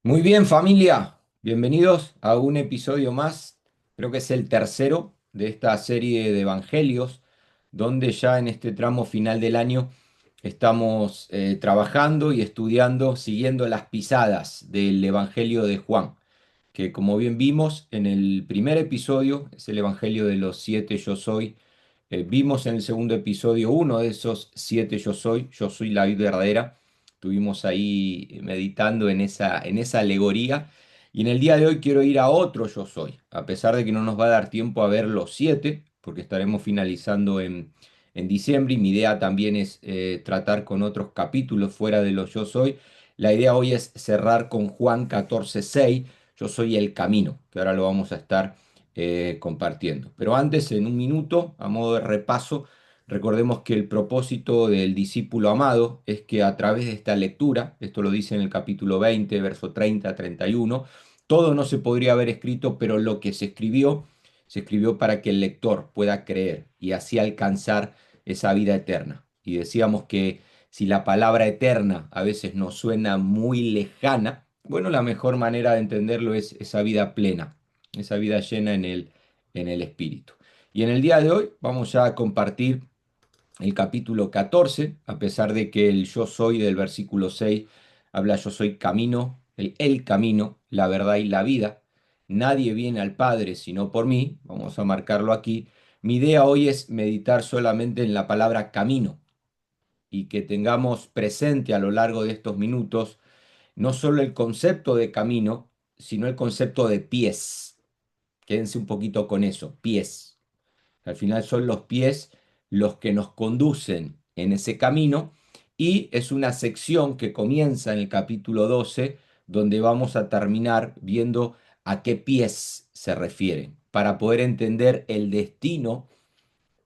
Muy bien, familia. Bienvenidos a un episodio más. Creo que es el tercero de esta serie de evangelios, donde ya en este tramo final del año estamos trabajando y estudiando, siguiendo las pisadas del Evangelio de Juan, que como bien vimos en el primer episodio, es el Evangelio de los siete yo soy. Vimos en el segundo episodio uno de esos siete yo soy la vid verdadera. Estuvimos ahí meditando en esa alegoría. Y en el día de hoy quiero ir a otro yo soy, a pesar de que no nos va a dar tiempo a ver los siete, porque estaremos finalizando en diciembre y mi idea también es tratar con otros capítulos fuera de los yo soy. La idea hoy es cerrar con Juan 14:6, yo soy el camino, que ahora lo vamos a estar compartiendo. Pero antes, en un minuto, a modo de repaso, recordemos que el propósito del discípulo amado es que a través de esta lectura, esto lo dice en el capítulo 20, verso 30 a 31, todo no se podría haber escrito, pero lo que se escribió para que el lector pueda creer y así alcanzar esa vida eterna. Y decíamos que si la palabra eterna a veces nos suena muy lejana, bueno, la mejor manera de entenderlo es esa vida plena, esa vida llena en el Espíritu. Y en el día de hoy vamos ya a compartir el capítulo 14, a pesar de que el yo soy del versículo 6 habla yo soy camino, el camino, la verdad y la vida. Nadie viene al Padre sino por mí, vamos a marcarlo aquí. Mi idea hoy es meditar solamente en la palabra camino y que tengamos presente a lo largo de estos minutos no solo el concepto de camino, sino el concepto de pies. Quédense un poquito con eso, pies. Al final son los pies los que nos conducen en ese camino y es una sección que comienza en el capítulo 12 donde vamos a terminar viendo a qué pies se refieren para poder entender el destino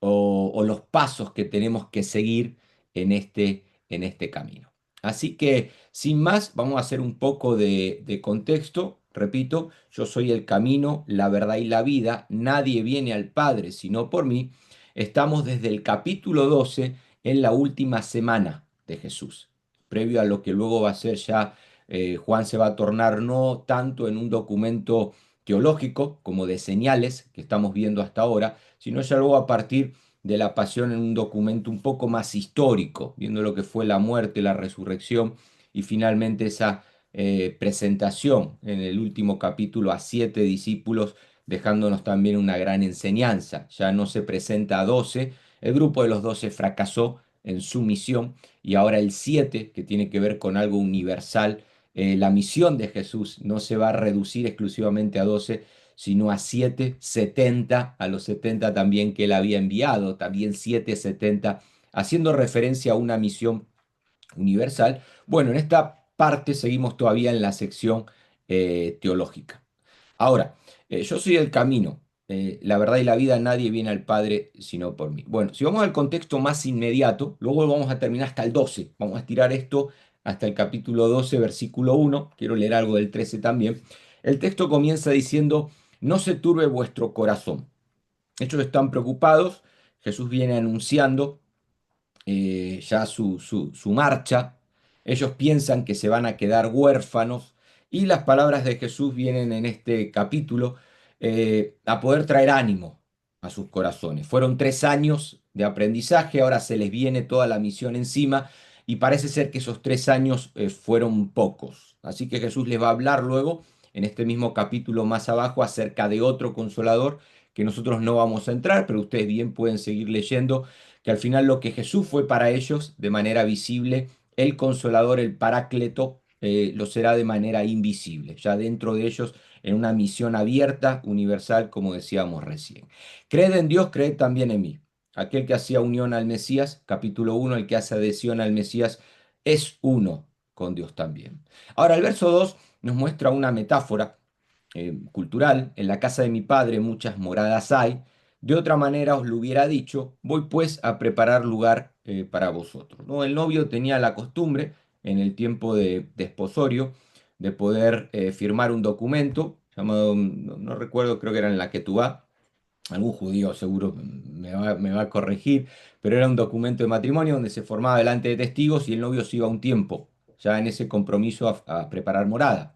o los pasos que tenemos que seguir en este camino. Así que, sin más, vamos a hacer un poco de contexto. Repito, yo soy el camino, la verdad y la vida. Nadie viene al Padre sino por mí. Estamos desde el capítulo 12 en la última semana de Jesús, previo a lo que luego va a ser ya, Juan se va a tornar no tanto en un documento teológico como de señales que estamos viendo hasta ahora, sino ya luego a partir de la pasión en un documento un poco más histórico, viendo lo que fue la muerte, la resurrección y finalmente esa presentación en el último capítulo a siete discípulos, dejándonos también una gran enseñanza. Ya no se presenta a 12, el grupo de los 12 fracasó en su misión y ahora el 7, que tiene que ver con algo universal, la misión de Jesús no se va a reducir exclusivamente a 12, sino a 770, a los 70 también que él había enviado, también 770, haciendo referencia a una misión universal. Bueno, en esta parte seguimos todavía en la sección teológica. Ahora, yo soy el camino, la verdad y la vida, nadie viene al Padre sino por mí. Bueno, si vamos al contexto más inmediato, luego vamos a terminar hasta el 12, vamos a estirar esto hasta el capítulo 12, versículo 1, quiero leer algo del 13 también. El texto comienza diciendo, no se turbe vuestro corazón. Ellos están preocupados, Jesús viene anunciando ya su marcha. Ellos piensan que se van a quedar huérfanos y las palabras de Jesús vienen en este capítulo a poder traer ánimo a sus corazones. Fueron 3 años de aprendizaje, ahora se les viene toda la misión encima y parece ser que esos 3 años fueron pocos. Así que Jesús les va a hablar luego en este mismo capítulo más abajo acerca de otro consolador que nosotros no vamos a entrar, pero ustedes bien pueden seguir leyendo que al final lo que Jesús fue para ellos de manera visible, el consolador, el paráclito, lo será de manera invisible, ya dentro de ellos en una misión abierta, universal, como decíamos recién. Creed en Dios, creed también en mí. Aquel que hacía unión al Mesías, capítulo 1, el que hace adhesión al Mesías, es uno con Dios también. Ahora, el verso 2 nos muestra una metáfora cultural. En la casa de mi padre muchas moradas hay. De otra manera os lo hubiera dicho, voy pues a preparar lugar para vosotros. ¿No? El novio tenía la costumbre, en el tiempo de desposorio, de poder firmar un documento llamado, no recuerdo, creo que era en la Ketubá, algún judío seguro me va a corregir, pero era un documento de matrimonio donde se formaba delante de testigos y el novio se iba un tiempo, ya en ese compromiso a preparar morada.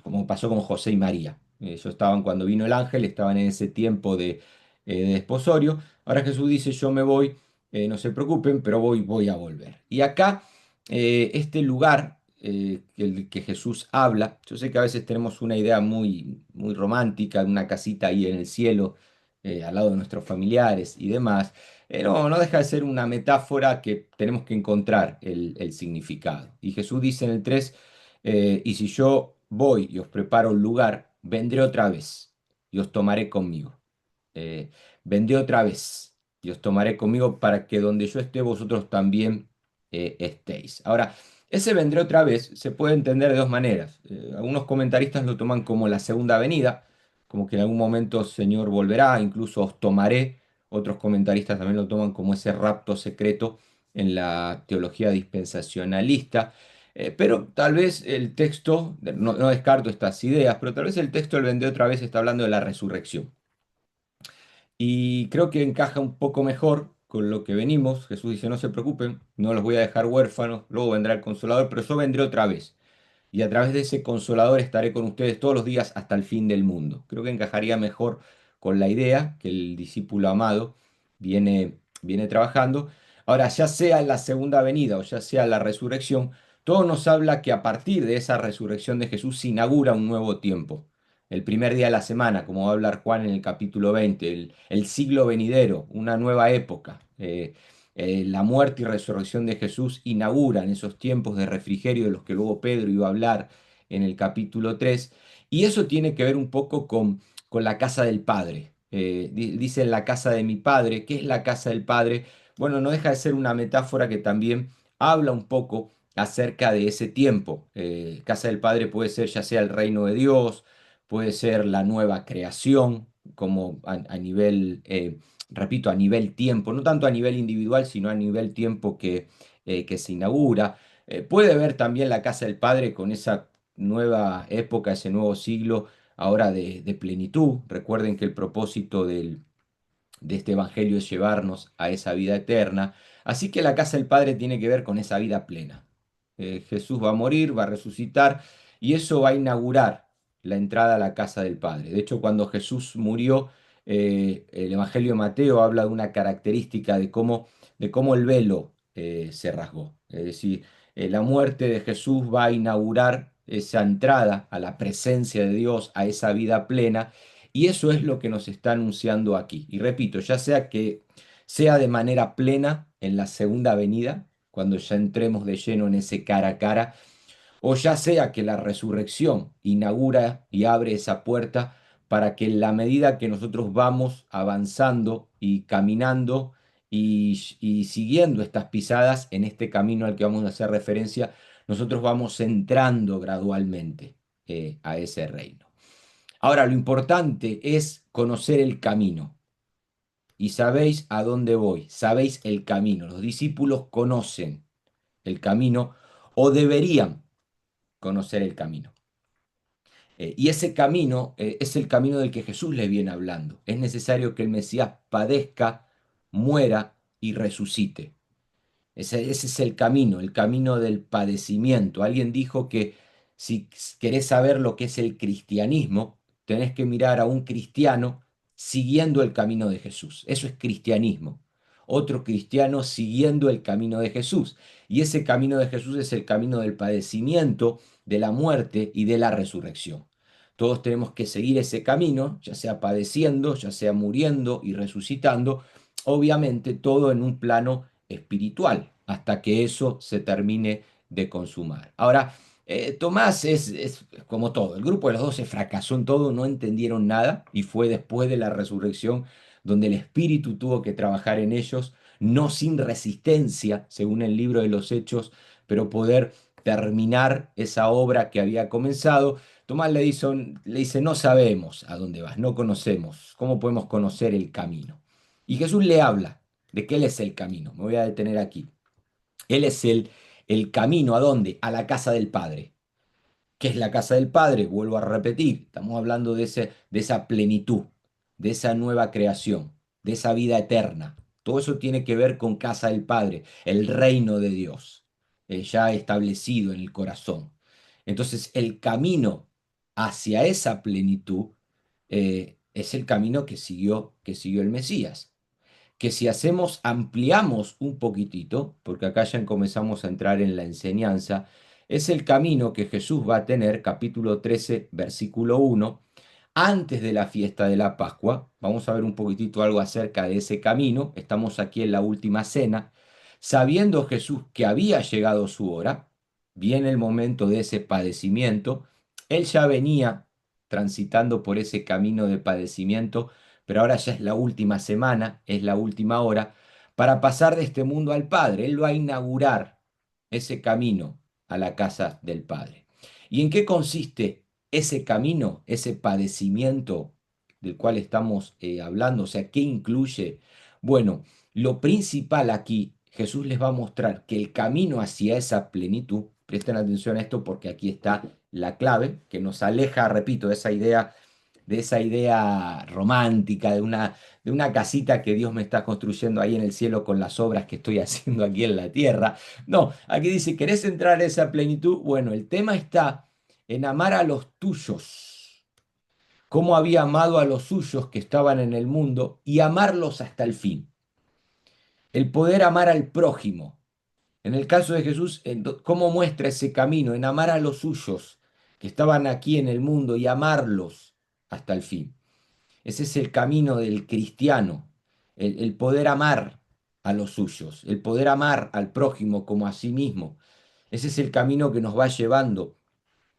como pasó con José y María. Ellos estaban cuando vino el ángel, estaban en ese tiempo de desposorio. Ahora Jesús dice, yo me voy, no se preocupen, pero voy a volver. Y acá, este lugar el que Jesús habla, yo sé que a veces tenemos una idea muy romántica de una casita ahí en el cielo, al lado de nuestros familiares y demás. No deja de ser una metáfora que tenemos que encontrar el significado. Y Jesús dice en el 3, y si yo voy y os preparo un lugar, vendré otra vez y os tomaré conmigo. Eh, Vendré otra vez y os tomaré conmigo para que donde yo esté vosotros también estéis. Ahora, ese vendré otra vez se puede entender de dos maneras. Algunos comentaristas lo toman como la segunda venida, como que en algún momento el Señor volverá, incluso os tomaré. Otros comentaristas también lo toman como ese rapto secreto en la teología dispensacionalista. Pero tal vez el texto, no descarto estas ideas, pero tal vez el texto del vendré otra vez está hablando de la resurrección. Y creo que encaja un poco mejor con lo que venimos. Jesús dice, no se preocupen, no los voy a dejar huérfanos, luego vendrá el Consolador, pero yo vendré otra vez. Y a través de ese Consolador estaré con ustedes todos los días hasta el fin del mundo. Creo que encajaría mejor con la idea que el discípulo amado viene trabajando. Ahora, ya sea en la segunda venida o ya sea la resurrección, todo nos habla que a partir de esa resurrección de Jesús se inaugura un nuevo tiempo. El primer día de la semana, como va a hablar Juan en el capítulo 20, el siglo venidero, una nueva época. La muerte y resurrección de Jesús inauguran esos tiempos de refrigerio de los que luego Pedro iba a hablar en el capítulo 3. Y eso tiene que ver un poco con la casa del Padre. Dice la casa de mi Padre. ¿Qué es la casa del Padre? Bueno, no deja de ser una metáfora que también habla un poco acerca de ese tiempo. Casa del Padre puede ser ya sea el reino de Dios, puede ser la nueva creación, como a nivel, repito, a nivel tiempo, no tanto a nivel individual, sino a nivel tiempo que se inaugura. Puede ver también la casa del Padre con esa nueva época, ese nuevo siglo ahora de plenitud. Recuerden que el propósito de este evangelio es llevarnos a esa vida eterna. Así que la casa del Padre tiene que ver con esa vida plena. Jesús va a morir, va a resucitar y eso va a inaugurar la entrada a la casa del Padre. De hecho, cuando Jesús murió, el Evangelio de Mateo habla de una característica de cómo el velo se rasgó. Es decir, la muerte de Jesús va a inaugurar esa entrada a la presencia de Dios, a esa vida plena, y eso es lo que nos está anunciando aquí. Y repito, ya sea que sea de manera plena en la segunda venida, cuando ya entremos de lleno en ese cara a cara, o ya sea que la resurrección inaugura y abre esa puerta para que en la medida que nosotros vamos avanzando y caminando y siguiendo estas pisadas en este camino al que vamos a hacer referencia, nosotros vamos entrando gradualmente a ese reino. Ahora, lo importante es conocer el camino. Y sabéis a dónde voy, sabéis el camino. Los discípulos conocen el camino o deberían conocer el camino. Y ese camino es el camino del que Jesús les viene hablando. Es necesario que el Mesías padezca, muera y resucite. Ese es el camino del padecimiento. Alguien dijo que si querés saber lo que es el cristianismo, tenés que mirar a un cristiano siguiendo el camino de Jesús. Eso es cristianismo. Otro cristiano siguiendo el camino de Jesús. Y ese camino de Jesús es el camino del padecimiento, de la muerte y de la resurrección. Todos tenemos que seguir ese camino, ya sea padeciendo, ya sea muriendo y resucitando, obviamente todo en un plano espiritual, hasta que eso se termine de consumar. Ahora, Tomás es como todo, el grupo de los 12 fracasó en todo, no entendieron nada y fue después de la resurrección donde el Espíritu tuvo que trabajar en ellos, no sin resistencia, según el libro de los Hechos, pero poder terminar esa obra que había comenzado. Tomás le dice, no sabemos a dónde vas, no conocemos, ¿cómo podemos conocer el camino? Y Jesús le habla de que Él es el camino. Me voy a detener aquí. Él es el camino, ¿a dónde? A la casa del Padre. ¿Qué es la casa del Padre? Vuelvo a repetir, estamos hablando de esa plenitud, de esa nueva creación, de esa vida eterna. Todo eso tiene que ver con casa del Padre, el reino de Dios, ya establecido en el corazón. Entonces, el camino hacia esa plenitud es el camino que siguió el Mesías. Que si ampliamos un poquitito, porque acá ya comenzamos a entrar en la enseñanza, es el camino que Jesús va a tener, capítulo 13, versículo 1, antes de la fiesta de la Pascua. Vamos a ver un poquitito algo acerca de ese camino. Estamos aquí en la última cena. Sabiendo Jesús que había llegado su hora, viene el momento de ese padecimiento. Él ya venía transitando por ese camino de padecimiento, pero ahora ya es la última semana, es la última hora, para pasar de este mundo al Padre. Él va a inaugurar ese camino a la casa del Padre. ¿Y en qué consiste ese camino, ese padecimiento del cual estamos hablando? O sea, ¿qué incluye? Bueno, lo principal aquí, Jesús les va a mostrar que el camino hacia esa plenitud, presten atención a esto porque aquí está la clave que nos aleja, repito, de esa idea romántica, de una casita que Dios me está construyendo ahí en el cielo con las obras que estoy haciendo aquí en la tierra. No, aquí dice, ¿querés entrar a esa plenitud? Bueno, el tema está en amar a los tuyos, cómo había amado a los suyos que estaban en el mundo y amarlos hasta el fin. El poder amar al prójimo. En el caso de Jesús, ¿cómo muestra ese camino? En amar a los suyos que estaban aquí en el mundo y amarlos hasta el fin. Ese es el camino del cristiano, el poder amar a los suyos, el poder amar al prójimo como a sí mismo. Ese es el camino que nos va llevando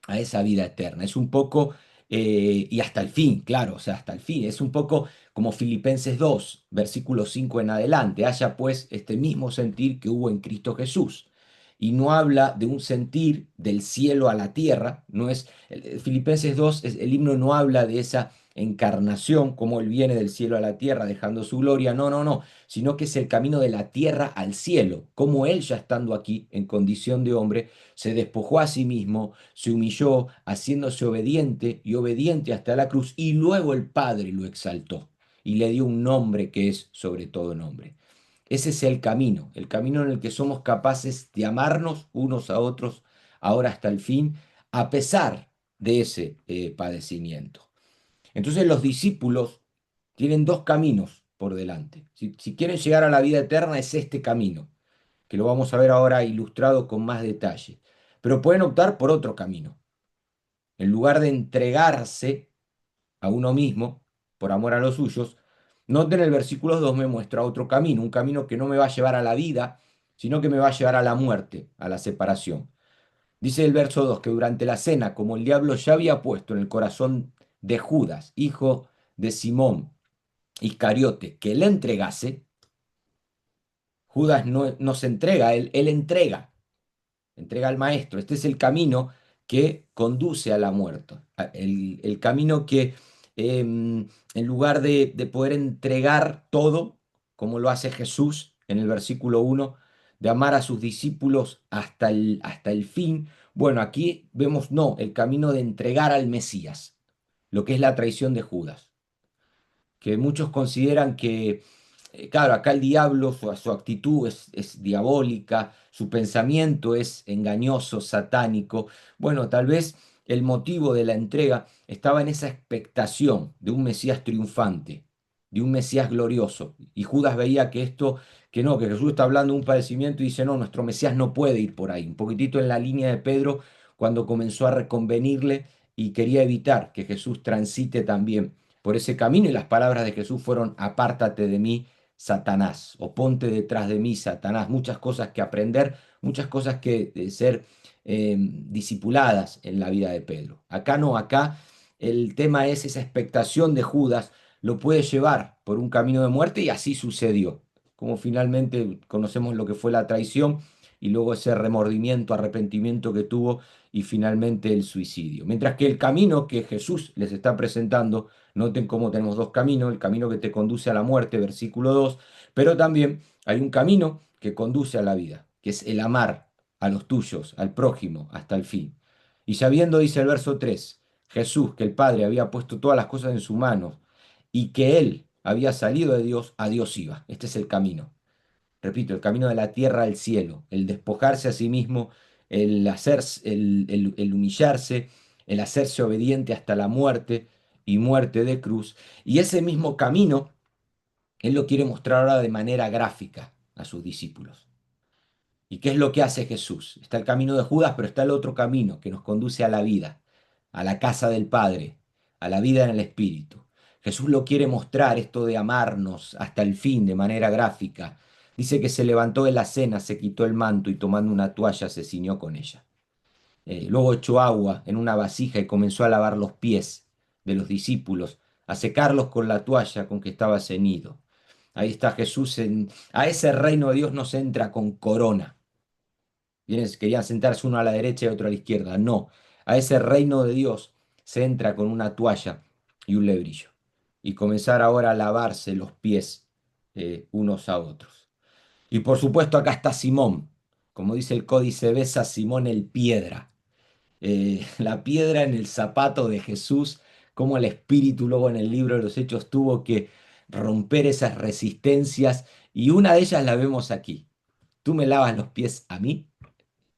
a esa vida eterna. Es un poco, y hasta el fin, claro, o sea, hasta el fin. Es un poco como Filipenses 2, versículo 5 en adelante. Haya pues este mismo sentir que hubo en Cristo Jesús. Y no habla de un sentir del cielo a la tierra. No es, Filipenses 2, el himno no habla de esa encarnación, como Él viene del cielo a la tierra dejando su gloria. No, no, no, sino que es el camino de la tierra al cielo, como Él ya estando aquí en condición de hombre, se despojó a sí mismo, se humilló, haciéndose obediente y obediente hasta la cruz, y luego el Padre lo exaltó y le dio un nombre que es sobre todo nombre. Ese es el camino en el que somos capaces de amarnos unos a otros ahora hasta el fin, a pesar de ese padecimiento. Entonces los discípulos tienen dos caminos por delante. Si quieren llegar a la vida eterna es este camino, que lo vamos a ver ahora ilustrado con más detalle. Pero pueden optar por otro camino. En lugar de entregarse a uno mismo por amor a los suyos, noten el versículo 2 me muestra otro camino, un camino que no me va a llevar a la vida, sino que me va a llevar a la muerte, a la separación. Dice el verso 2 que durante la cena, como el diablo ya había puesto en el corazón de Judas, hijo de Simón Iscariote, que le entregase, Judas no se entrega, él entrega al maestro. Este es el camino que conduce a la muerte, el camino que en lugar de poder entregar todo, como lo hace Jesús en el versículo 1, de amar a sus discípulos hasta el fin, bueno, aquí vemos no, el camino de entregar al Mesías, lo que es la traición de Judas, que muchos consideran que, claro, acá el diablo, su actitud es diabólica, su pensamiento es engañoso, satánico. Bueno, tal vez el motivo de la entrega estaba en esa expectación de un Mesías triunfante, de un Mesías glorioso. Y Judas veía que esto, que no, que Jesús está hablando de un padecimiento y dice, no, nuestro Mesías no puede ir por ahí. Un poquitito en la línea de Pedro cuando comenzó a reconvenirle y quería evitar que Jesús transite también por ese camino y las palabras de Jesús fueron, apártate de mí, Satanás, o ponte detrás de mí, Satanás. Muchas cosas que aprender, muchas cosas que ser discipuladas en la vida de Pedro. Acá no, acá el tema es esa expectación de Judas, lo puede llevar por un camino de muerte y así sucedió. Como finalmente conocemos lo que fue la traición y luego ese remordimiento, arrepentimiento que tuvo y finalmente el suicidio. Mientras que el camino que Jesús les está presentando, noten cómo tenemos dos caminos, el camino que te conduce a la muerte, versículo 2, pero también hay un camino que conduce a la vida, que es el amar a los tuyos, al prójimo, hasta el fin. Y sabiendo, dice el verso 3, Jesús, que el Padre había puesto todas las cosas en su mano y que Él había salido de Dios, a Dios iba. Este es el camino. Repito, el camino de la tierra al cielo, el despojarse a sí mismo, el humillarse, el hacerse obediente hasta la muerte y muerte de cruz. Y ese mismo camino él lo quiere mostrar ahora de manera gráfica a sus discípulos. ¿Y qué es lo que hace Jesús? Está el camino de Judas, pero está el otro camino que nos conduce a la vida, a la casa del Padre, a la vida en el Espíritu. Jesús lo quiere mostrar, esto de amarnos hasta el fin de manera gráfica. Dice que se levantó de la cena, se quitó el manto y tomando una toalla se ciñó con ella. Luego echó agua en una vasija y comenzó a lavar los pies de los discípulos, a secarlos con la toalla con que estaba ceñido. Ahí está Jesús. A ese reino de Dios no se entra con corona. Querían sentarse uno a la derecha y otro a la izquierda. No, a ese reino de Dios se entra con una toalla y un lebrillo. Y comenzar ahora a lavarse los pies unos a otros. Y por supuesto acá está Simón. Como dice el códice, ves a Simón el piedra. La piedra en el zapato de Jesús, como el Espíritu luego en el libro de los Hechos tuvo que romper esas resistencias y una de ellas la vemos aquí. ¿Tú me lavas los pies a mí?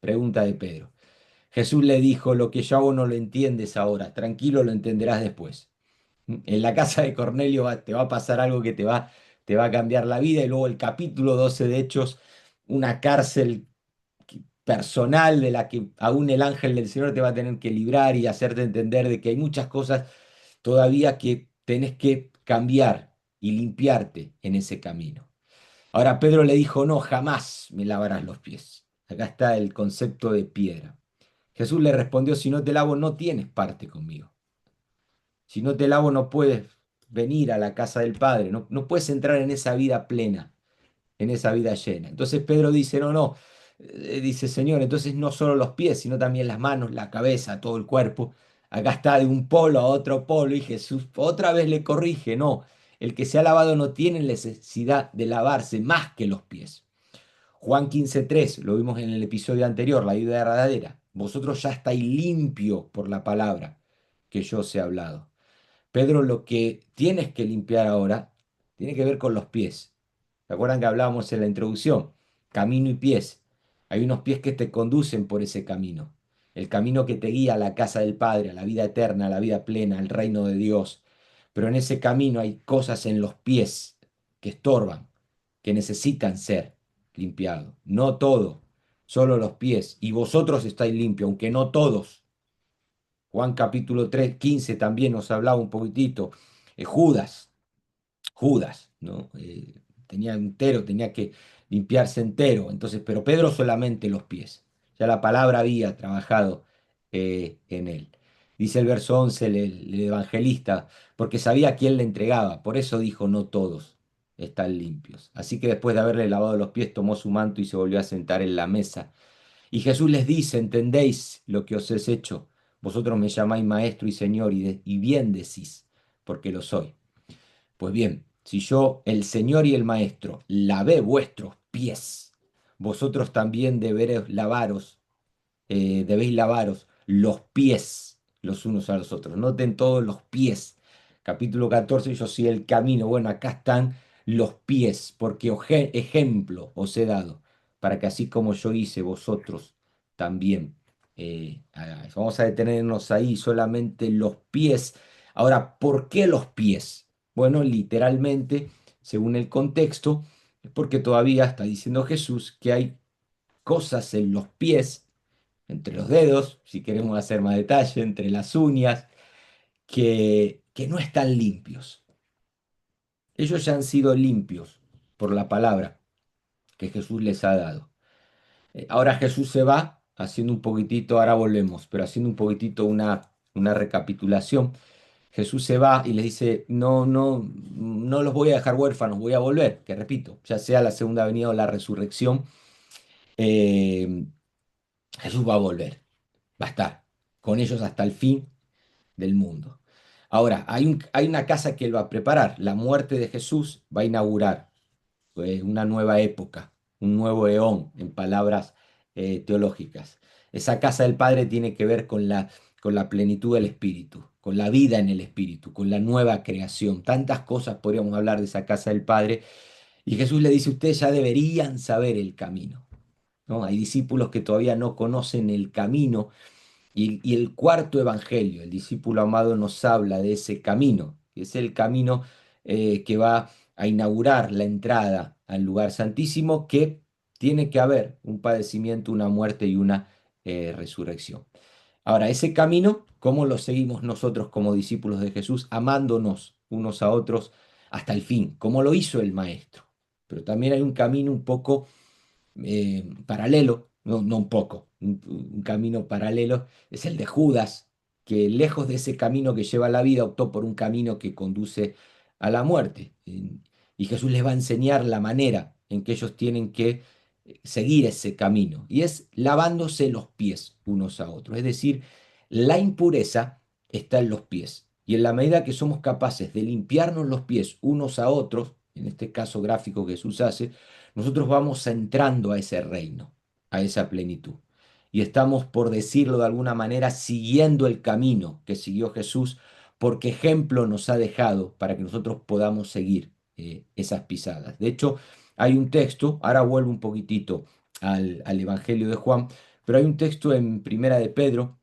Pregunta de Pedro. Jesús le dijo, lo que yo hago no lo entiendes ahora, tranquilo, lo entenderás después. En la casa de Cornelio te va a pasar algo que te va a cambiar la vida y luego el capítulo 12 de Hechos, una cárcel personal de la que aún el ángel del Señor te va a tener que librar y hacerte entender de que hay muchas cosas todavía que tenés que cambiar y limpiarte en ese camino. Ahora Pedro le dijo, no, jamás me lavarás los pies. Acá está el concepto de piedra. Jesús le respondió, si no te lavo no tienes parte conmigo. Si no te lavo no puedes venir a la casa del Padre, no puedes entrar en esa vida plena, en esa vida llena. Entonces Pedro dice, no, no, dice Señor, entonces no solo los pies, sino también las manos, la cabeza, todo el cuerpo. Acá está de un polo a otro polo y Jesús otra vez le corrige, no, el que se ha lavado no tiene necesidad de lavarse más que los pies. Juan 15:3, lo vimos en el episodio anterior, la vida verdadera. Vosotros ya estáis limpios por la palabra que yo os he hablado. Pedro, lo que tienes que limpiar ahora tiene que ver con los pies. ¿Se acuerdan que hablábamos en la introducción? Camino y pies. Hay unos pies que te conducen por ese camino. El camino que te guía a la casa del Padre, a la vida eterna, a la vida plena, al reino de Dios. Pero en ese camino hay cosas en los pies que estorban, que necesitan ser limpiados. No todo, solo los pies. Y vosotros estáis limpios, aunque no todos. Juan capítulo 3 15 también nos hablaba un poquitito. Judas. Judas, ¿no? Tenía entero, tenía que limpiarse entero. Entonces, pero Pedro solamente los pies. Ya la palabra había trabajado en él. Dice el verso 11, el evangelista, porque sabía quién le entregaba. Por eso dijo, no todos están limpios. Así que después de haberle lavado los pies, tomó su manto y se volvió a sentar en la mesa. Y Jesús les dice, ¿entendéis lo que os he hecho? Vosotros me llamáis maestro y señor y bien decís, porque lo soy. Pues bien, si yo, el Señor y el Maestro, lavé vuestros pies, vosotros también debéis lavaros los pies los unos a los otros. Noten todos los pies. Capítulo 14, yo soy el camino. Bueno, acá están los pies, porque ejemplo os he dado, para que así como yo hice, vosotros también hagáis. Vamos a detenernos ahí, solamente los pies. Ahora, ¿por qué los pies? Bueno, literalmente, según el contexto, es porque todavía está diciendo Jesús que hay cosas en los pies, entre los dedos, si queremos hacer más detalle, entre las uñas, que no están limpios. Ellos ya han sido limpios por la palabra que Jesús les ha dado. Ahora Jesús se va haciendo un poquitito, ahora volvemos, pero haciendo un poquitito una recapitulación. Jesús se va y les dice, no, no, no los voy a dejar huérfanos, voy a volver, que repito, ya sea la segunda venida o la resurrección, eh, Jesús va a volver, va a estar con ellos hasta el fin del mundo. Ahora, hay una casa que él va a preparar, la muerte de Jesús va a inaugurar una nueva época, un nuevo eón, en palabras teológicas. Esa casa del Padre tiene que ver con la plenitud del Espíritu, con la vida en el Espíritu, con la nueva creación. Tantas cosas podríamos hablar de esa casa del Padre. Y Jesús le dice, ustedes ya deberían saber el camino. ¿no? Hay discípulos que todavía no conocen el camino y el cuarto evangelio, el discípulo amado, nos habla de ese camino, que es el camino que va a inaugurar la entrada al lugar santísimo, que tiene que haber un padecimiento, una muerte y una resurrección. Ahora, ese camino, ¿cómo lo seguimos nosotros como discípulos de Jesús? Amándonos unos a otros hasta el fin, como lo hizo el Maestro. Pero también hay un camino un poco paralelo, no un poco, un camino paralelo, es el de Judas, que lejos de ese camino que lleva a la vida, optó por un camino que conduce a la muerte. Y Jesús les va a enseñar la manera en que ellos tienen que seguir ese camino, y es lavándose los pies unos a otros. Es decir, la impureza está en los pies. Y en la medida que somos capaces de limpiarnos los pies unos a otros, en este caso gráfico que Jesús hace, nosotros vamos entrando a ese reino, a esa plenitud. Y estamos, por decirlo de alguna manera, siguiendo el camino que siguió Jesús, porque ejemplo nos ha dejado para que nosotros podamos seguir esas pisadas. De hecho, hay un texto, ahora vuelvo un poquitito al Evangelio de Juan, pero hay un texto en Primera de Pedro.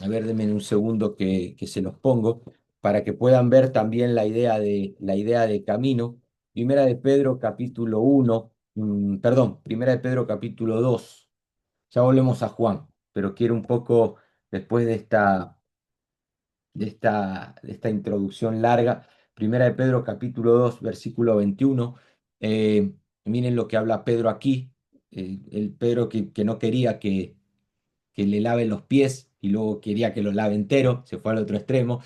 A ver, denme un segundo que se los pongo para que puedan ver también la idea de camino. Primera de Pedro capítulo 1, perdón, Primera de Pedro capítulo 2. Ya volvemos a Juan, pero quiero un poco, después de esta introducción larga, Primera de Pedro capítulo 2 versículo 21. Miren lo que habla Pedro aquí, el Pedro que no quería que le lave los pies y luego quería que lo lave entero, se fue al otro extremo.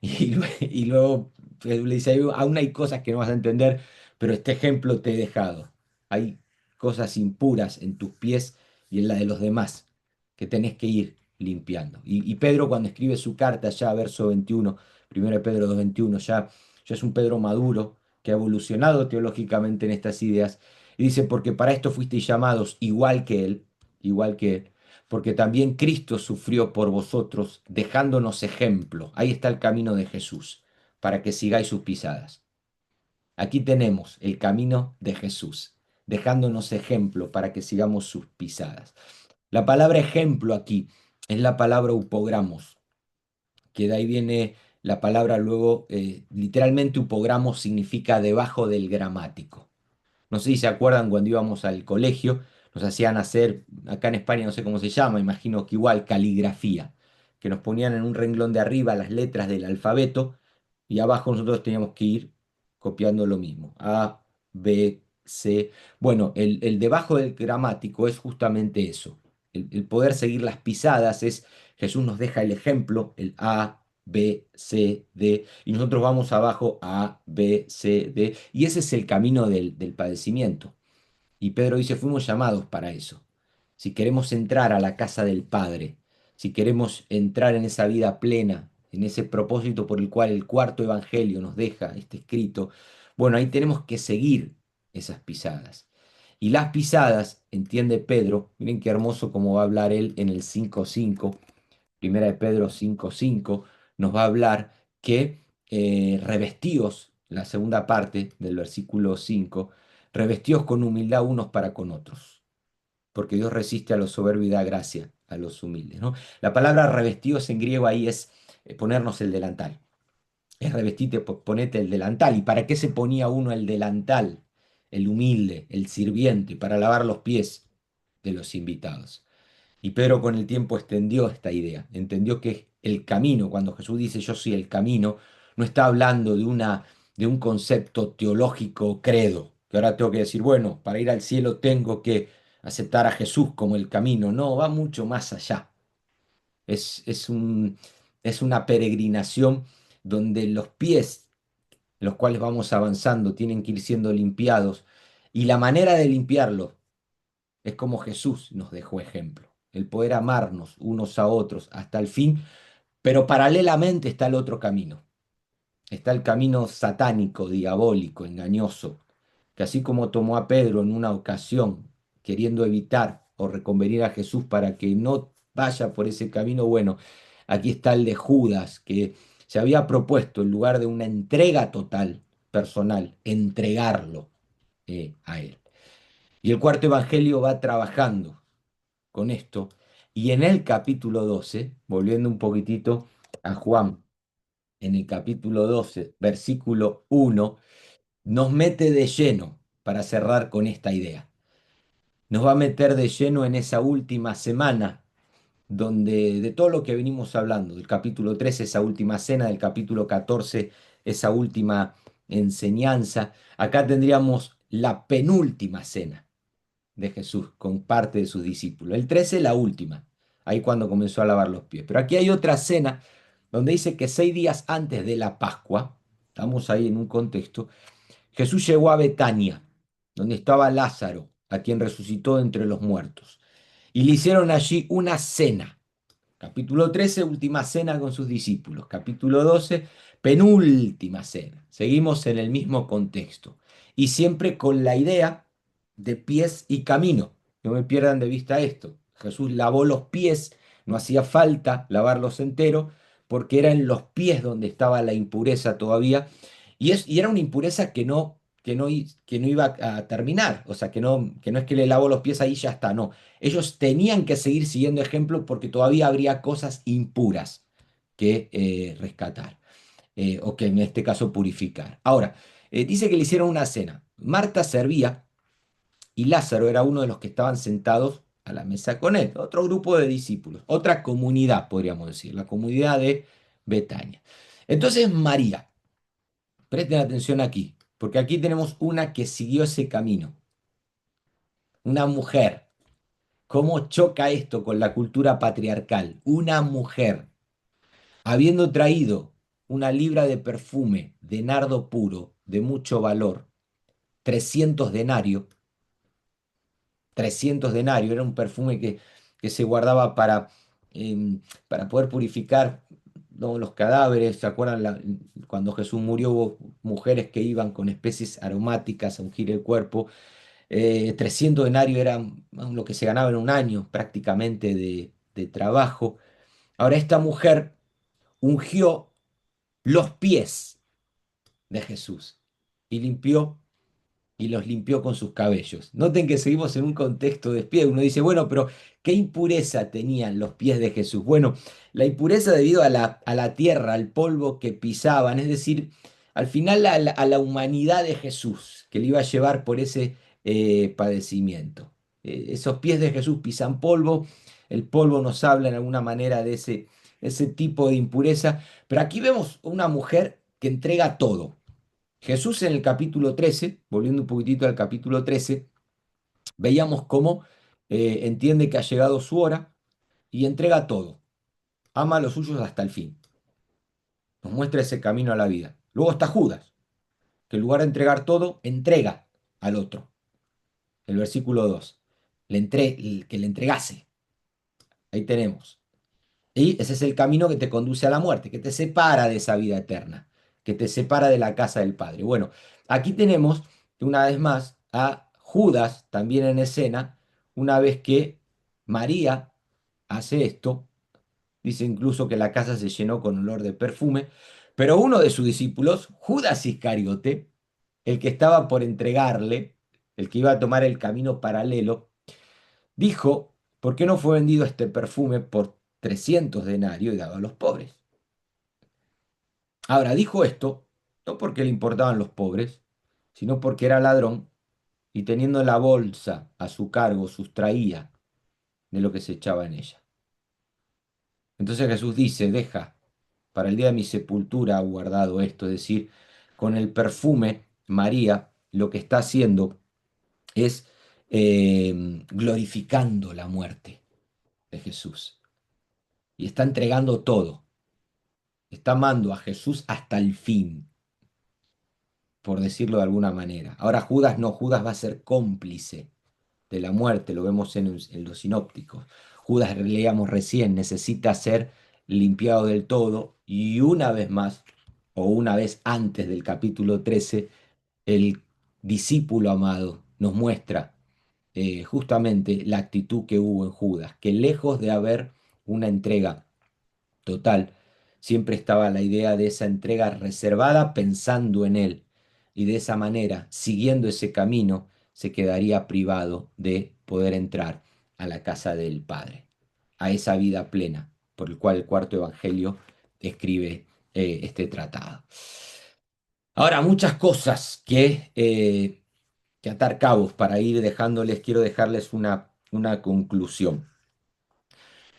Y luego le dice, aún hay cosas que no vas a entender, pero este ejemplo te he dejado. Hay cosas impuras en tus pies y en la de los demás que tenés que ir limpiando. Y Pedro, cuando escribe su carta, ya verso 21, 1 Pedro 2:21, ya es un Pedro maduro que ha evolucionado teológicamente en estas ideas. Y dice, porque para esto fuisteis llamados igual que él, porque también Cristo sufrió por vosotros, dejándonos ejemplo. Ahí está el camino de Jesús, para que sigáis sus pisadas. Aquí tenemos el camino de Jesús, dejándonos ejemplo para que sigamos sus pisadas. La palabra ejemplo aquí es la palabra upogramos, que de ahí viene la palabra luego, literalmente upogramos significa debajo del gramático. No sé si se acuerdan cuando íbamos al colegio, nos hacían hacer, acá en España no sé cómo se llama, imagino que igual, caligrafía, que nos ponían en un renglón de arriba las letras del alfabeto y abajo nosotros teníamos que ir copiando lo mismo. A, B, C. Bueno, el debajo del gramático es justamente eso. El poder seguir las pisadas es, Jesús nos deja el ejemplo, el A, B, C, D, y nosotros vamos abajo A, B, C, D, y ese es el camino del padecimiento. Y Pedro dice, fuimos llamados para eso. Si queremos entrar a la casa del Padre, si queremos entrar en esa vida plena, en ese propósito por el cual el cuarto evangelio nos deja este escrito, bueno, ahí tenemos que seguir esas pisadas. Y las pisadas, entiende Pedro, miren qué hermoso como va a hablar él en el 5:5, Primera de Pedro 5:5, nos va a hablar que revestíos, la segunda parte del versículo 5, revestíos con humildad unos para con otros, porque Dios resiste a los soberbios y da gracia a los humildes, ¿no? La palabra revestíos en griego ahí es ponernos el delantal. Es revestite, ponete el delantal. ¿Y para qué se ponía uno el delantal? El humilde, el sirviente, para lavar los pies de los invitados. Y Pedro con el tiempo extendió esta idea, entendió que el camino, cuando Jesús dice yo soy el camino, no está hablando de un concepto teológico credo, que ahora tengo que decir, bueno, para ir al cielo tengo que aceptar a Jesús como el camino. No, va mucho más allá. Es una peregrinación donde los pies, los cuales vamos avanzando, tienen que ir siendo limpiados. Y la manera de limpiarlos es como Jesús nos dejó ejemplo, el poder amarnos unos a otros hasta el fin, pero paralelamente está el otro camino. Está el camino satánico, diabólico, engañoso, que así como tomó a Pedro en una ocasión queriendo evitar o reconvenir a Jesús para que no vaya por ese camino, bueno, aquí está el de Judas, que se había propuesto en lugar de una entrega total, personal, entregarlo a él. Y el cuarto evangelio va trabajando con esto. Y en el capítulo 12, volviendo un poquitito a Juan, en el capítulo 12, versículo 1, nos mete de lleno para cerrar con esta idea. Nos va a meter de lleno en esa última semana donde de todo lo que venimos hablando, del capítulo 13, esa última cena, del capítulo 14, esa última enseñanza, acá tendríamos la penúltima cena de Jesús con parte de sus discípulos. El 13, la última, ahí cuando comenzó a lavar los pies. Pero aquí hay otra cena donde dice que 6 días antes de la Pascua, estamos ahí en un contexto, Jesús llegó a Betania, donde estaba Lázaro, a quien resucitó entre los muertos, y le hicieron allí una cena. Capítulo 13, última cena con sus discípulos. Capítulo 12, penúltima cena. Seguimos en el mismo contexto. Y siempre con la idea de pies y camino. No me pierdan de vista esto. Jesús lavó los pies, no hacía falta lavarlos enteros, porque era en los pies donde estaba la impureza todavía. Y era una impureza que no iba a terminar. O sea, que no es que le lavó los pies ahí y ya está. No, ellos tenían que seguir siguiendo ejemplo porque todavía habría cosas impuras que rescatar, o que en este caso purificar. Ahora, dice que le hicieron una cena. Marta servía y Lázaro era uno de los que estaban sentados a la mesa con él. Otro grupo de discípulos, otra comunidad, podríamos decir, la comunidad de Betania. Entonces María, presten atención aquí, porque aquí tenemos una que siguió ese camino, una mujer. ¿Cómo choca esto con la cultura patriarcal? Una mujer, habiendo traído una libra de perfume de nardo puro, de mucho valor, 300 denarios, 300 denarios, era un perfume que se guardaba para poder purificar, ¿no?, los cadáveres. ¿Se acuerdan cuando Jesús murió hubo mujeres que iban con especies aromáticas a ungir el cuerpo? 300 denarios era lo que se ganaba en un año prácticamente de trabajo. Ahora esta mujer ungió los pies de Jesús y los limpió con sus cabellos. Noten que seguimos en un contexto de pie. Uno dice, bueno, pero ¿qué impureza tenían los pies de Jesús? Bueno, la impureza debido a la tierra, al polvo que pisaban, es decir, al final a la humanidad de Jesús, que le iba a llevar por ese padecimiento. Esos pies de Jesús pisan polvo, el polvo nos habla en alguna manera de ese tipo de impureza, pero aquí vemos una mujer que entrega todo. Jesús en el capítulo 13, volviendo un poquitito al capítulo 13, veíamos cómo entiende que ha llegado su hora y entrega todo. Ama a los suyos hasta el fin. Nos muestra ese camino a la vida. Luego está Judas, que en lugar de entregar todo, entrega al otro. El versículo 2, que le entregase. Ahí tenemos. Y ese es el camino que te conduce a la muerte, que te separa de esa vida eterna, que te separa de la casa del Padre. Bueno, aquí tenemos una vez más a Judas también en escena, una vez que María hace esto, dice incluso que la casa se llenó con olor de perfume, pero uno de sus discípulos, Judas Iscariote, el que estaba por entregarle, el que iba a tomar el camino paralelo, dijo, ¿por qué no fue vendido este perfume por 300 denarios y dado a los pobres? Ahora, dijo esto no porque le importaban los pobres, sino porque era ladrón y teniendo la bolsa a su cargo sustraía de lo que se echaba en ella. Entonces Jesús dice, deja, para el día de mi sepultura ha guardado esto, es decir, con el perfume, María lo que está haciendo es glorificando la muerte de Jesús y está entregando todo. Está amando a Jesús hasta el fin, por decirlo de alguna manera. Ahora Judas no, Judas va a ser cómplice de la muerte, lo vemos en los sinópticos. Judas, leíamos recién, necesita ser limpiado del todo y una vez más, o una vez antes del capítulo 13, el discípulo amado nos muestra justamente la actitud que hubo en Judas, que lejos de haber una entrega total, siempre estaba la idea de esa entrega reservada pensando en él y de esa manera, siguiendo ese camino, se quedaría privado de poder entrar a la casa del Padre, a esa vida plena por el cual el cuarto evangelio escribe este tratado. Ahora, muchas cosas que atar cabos para ir dejándoles, quiero dejarles una conclusión.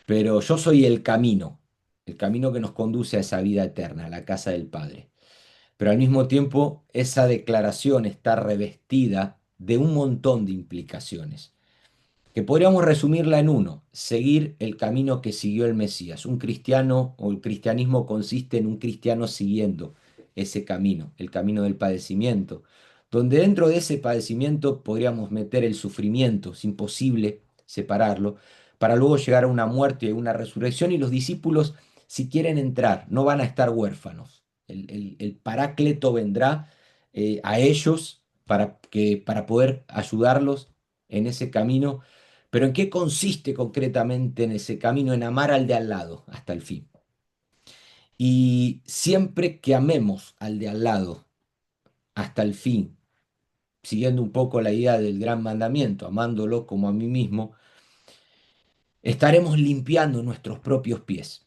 Pero yo soy el camino que nos conduce a esa vida eterna, a la casa del Padre. Pero al mismo tiempo, esa declaración está revestida de un montón de implicaciones que podríamos resumirla en uno: seguir el camino que siguió el Mesías. Un cristiano o el cristianismo consiste en un cristiano siguiendo ese camino, el camino del padecimiento, donde dentro de ese padecimiento podríamos meter el sufrimiento, es imposible separarlo, para luego llegar a una muerte y a una resurrección, y los discípulos, si quieren entrar, no van a estar huérfanos. El Paráclito vendrá a ellos para poder ayudarlos en ese camino. Pero ¿en qué consiste concretamente en ese camino? En amar al de al lado hasta el fin. Y siempre que amemos al de al lado hasta el fin, siguiendo un poco la idea del gran mandamiento, amándolo como a mí mismo, estaremos limpiando nuestros propios pies.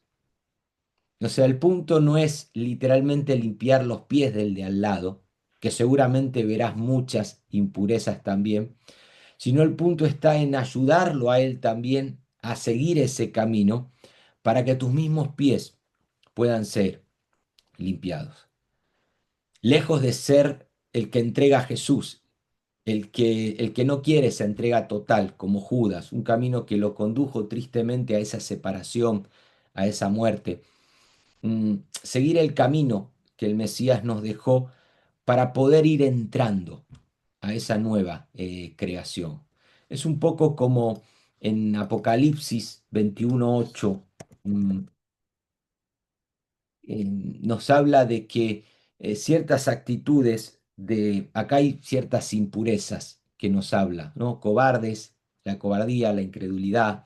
O sea, el punto no es literalmente limpiar los pies del de al lado, que seguramente verás muchas impurezas también, sino el punto está en ayudarlo a él también a seguir ese camino para que tus mismos pies puedan ser limpiados. Lejos de ser el que entrega a Jesús, el que no quiere esa entrega total, como Judas, un camino que lo condujo tristemente a esa separación, a esa muerte. Seguir el camino que el Mesías nos dejó para poder ir entrando a esa nueva creación. Es un poco como en Apocalipsis 21:8, nos habla de que ciertas actitudes acá hay ciertas impurezas que nos habla, ¿no? Cobardes, la cobardía, la incredulidad,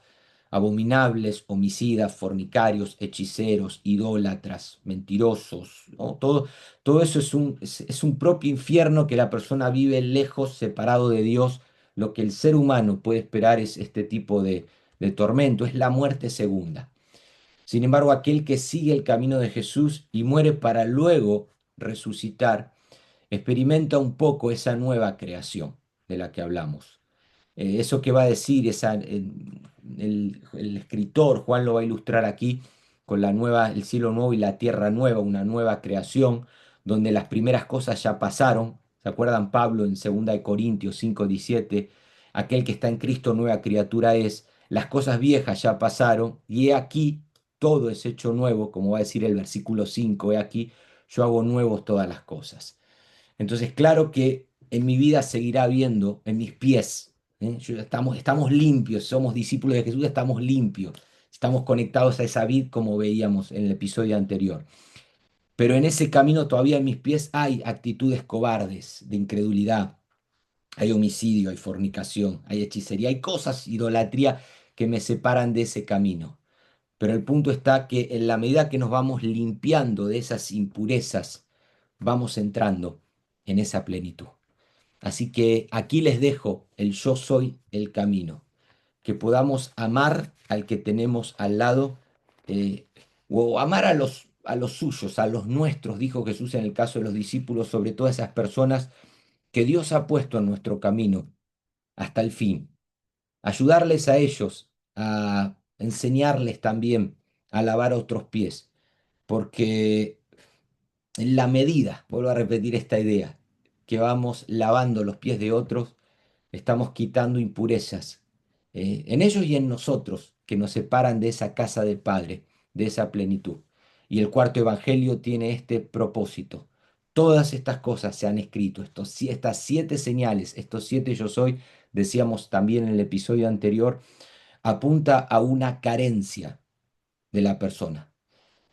abominables, homicidas, fornicarios, hechiceros, idólatras, mentirosos, ¿no? Todo eso es un propio infierno que la persona vive lejos, separado de Dios. Lo que el ser humano puede esperar es este tipo de tormento, es la muerte segunda. Sin embargo, aquel que sigue el camino de Jesús y muere para luego resucitar, experimenta un poco esa nueva creación de la que hablamos. Eso que va a decir el escritor Juan lo va a ilustrar aquí con el cielo nuevo y la tierra nueva, una nueva creación, donde las primeras cosas ya pasaron. ¿Se acuerdan Pablo en 2 Corintios 5:17? Aquel que está en Cristo, nueva criatura es, las cosas viejas ya pasaron, y he aquí, todo es hecho nuevo, como va a decir el versículo 5, he aquí, yo hago nuevos todas las cosas. Entonces, claro que en mi vida seguirá habiendo, en mis pies, estamos limpios, somos discípulos de Jesús, estamos limpios, estamos conectados a esa vid como veíamos en el episodio anterior. Pero en ese camino todavía en mis pies hay actitudes cobardes, de incredulidad, hay homicidio, hay fornicación, hay hechicería, hay cosas, idolatría, que me separan de ese camino. Pero el punto está que en la medida que nos vamos limpiando de esas impurezas, vamos entrando en esa plenitud. Así que aquí les dejo el yo soy el camino, que podamos amar al que tenemos al lado, eh, o amar a los suyos, a los nuestros, dijo Jesús en el caso de los discípulos, sobre todas esas personas que Dios ha puesto en nuestro camino hasta el fin. Ayudarles a ellos, a enseñarles también a lavar otros pies, porque en la medida, vuelvo a repetir esta idea, que vamos lavando los pies de otros, estamos quitando impurezas en ellos y en nosotros que nos separan de esa casa del Padre, de esa plenitud. Y el cuarto evangelio tiene este propósito. Todas estas cosas se han escrito, estas 7 señales, estos 7 yo soy, decíamos también en el episodio anterior, apunta a una carencia de la persona.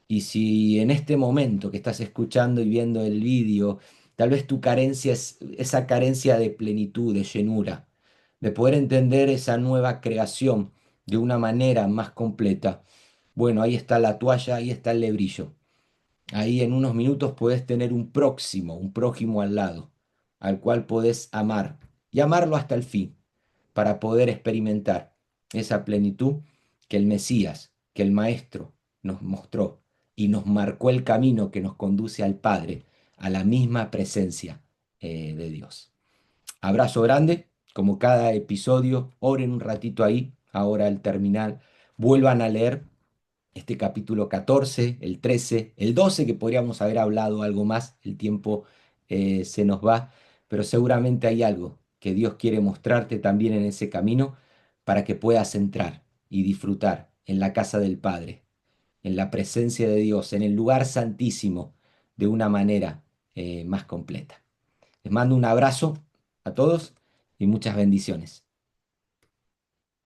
Y si en este momento que estás escuchando y viendo el vídeo, tal vez tu carencia es esa carencia de plenitud, de llenura, de poder entender esa nueva creación de una manera más completa, bueno, ahí está la toalla, ahí está el lebrillo. Ahí en unos minutos puedes tener un próximo, un prójimo al lado, al cual podés amar y amarlo hasta el fin, para poder experimentar esa plenitud que el Mesías, que el Maestro nos mostró y nos marcó el camino que nos conduce al Padre, a la misma presencia de Dios. Abrazo grande, como cada episodio, oren un ratito ahí, ahora al terminar, vuelvan a leer este capítulo 14, el 13, el 12, que podríamos haber hablado algo más, el tiempo se nos va, pero seguramente hay algo que Dios quiere mostrarte también en ese camino para que puedas entrar y disfrutar en la casa del Padre, en la presencia de Dios, en el lugar santísimo, de una manera más completa. Les mando un abrazo a todos y muchas bendiciones.